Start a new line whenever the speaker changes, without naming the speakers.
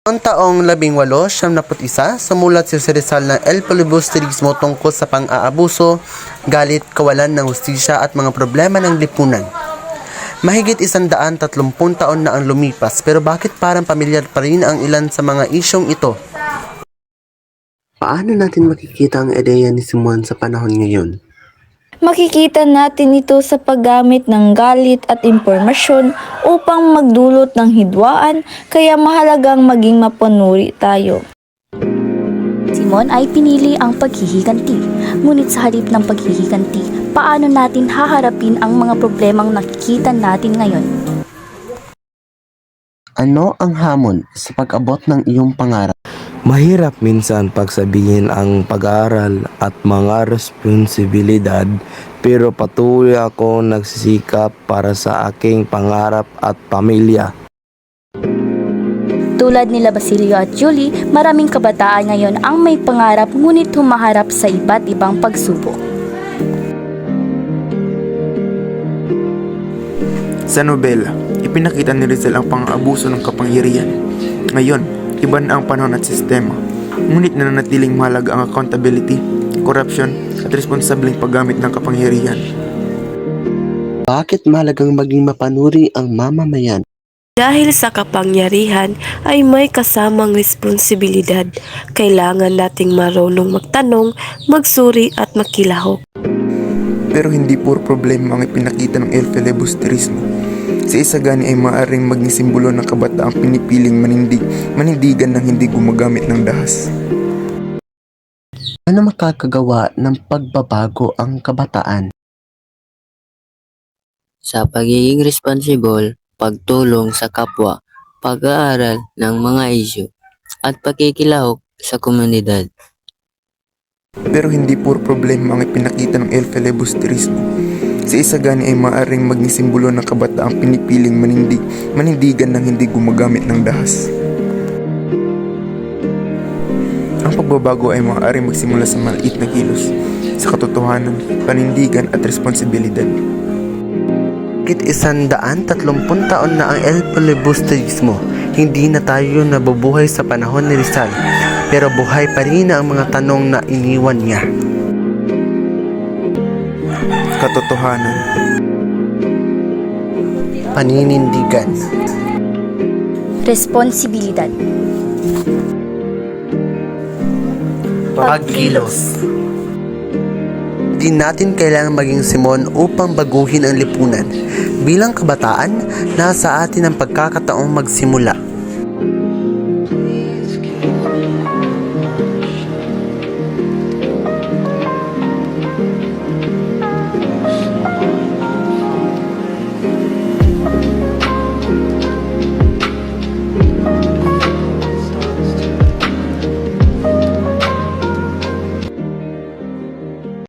Noong taong 1871, sumulat si Rizal ng El Filibusterismo tungkol sa pang-aabuso, galit, kawalan ng hustisya at mga problema ng lipunan. Mahigit 130 taon na ang lumipas, pero bakit parang pamilyar pa rin ang ilan sa mga isyong ito? Paano natin makikita ang ideya ni Simon sa panahon ngayon?
Makikita natin ito sa paggamit ng galit at impormasyon upang magdulot ng hidwaan, kaya mahalagang maging mapanuri tayo.
Simon ay pinili ang paghihiganti. Ngunit sa halip ng paghihiganti, paano natin haharapin ang mga problemang nakikita natin ngayon?
Ano ang hamon sa pag-abot ng iyong pangarap?
Mahirap minsan pagsabihin ang pag-aaral at mga responsibilidad, pero patuloy ako nagsisikap para sa aking pangarap at pamilya.
Tulad nila Basilio at Julie, maraming kabataan ngayon ang may pangarap ngunit humaharap sa iba't ibang pagsubok.
Sa nobela, ipinakita ni Rizal ang pang-aabuso ng kapangyarihan. Ngayon, iba na ang panahon at sistema, ngunit nananatiling mahalaga ang accountability, corruption at responsableng paggamit ng kapangyarihan.
Bakit mahalagang maging mapanuri ang mamamayan?
Dahil sa kapangyarihan ay may kasamang responsibilidad. Kailangan nating marunong magtanong, magsuri at makilahok.
Pero hindi puro problema ang ipinakita ng El Filibusterismo. Si Isagani ay maaaring maging simbolo ng kabataang pinipiling manindigan ng hindi gumagamit ng dahas.
Ano makakagawa ng pagbabago ang kabataan?
Sa pagiging responsible, pagtulong sa kapwa, pag-aaral ng mga isyu, at pagkikilahok sa komunidad.
Pero hindi puro problema ang ipinakita ng El Filibusterismo. Si Isagani ay maaaring maging simbolo ng kabataang pinipiling manindigan ng hindi gumagamit ng dahas. Ang pagbabago ay maaaring magsimula sa maliit na kilos, sa katotohanan, panindigan at responsibilidad.
Higit 130 taon na ang El Filibusterismo, hindi na tayo nabubuhay sa panahon ni Rizal, pero buhay pa rin ang mga tanong na iniwan niya.
Katotohanan,
Paninindigan,
Responsibilidad.
pagkilos. Di natin kailangan maging Simon upang baguhin ang lipunan. Bilang kabataan, nasa atin ang pagkakataong magsimula.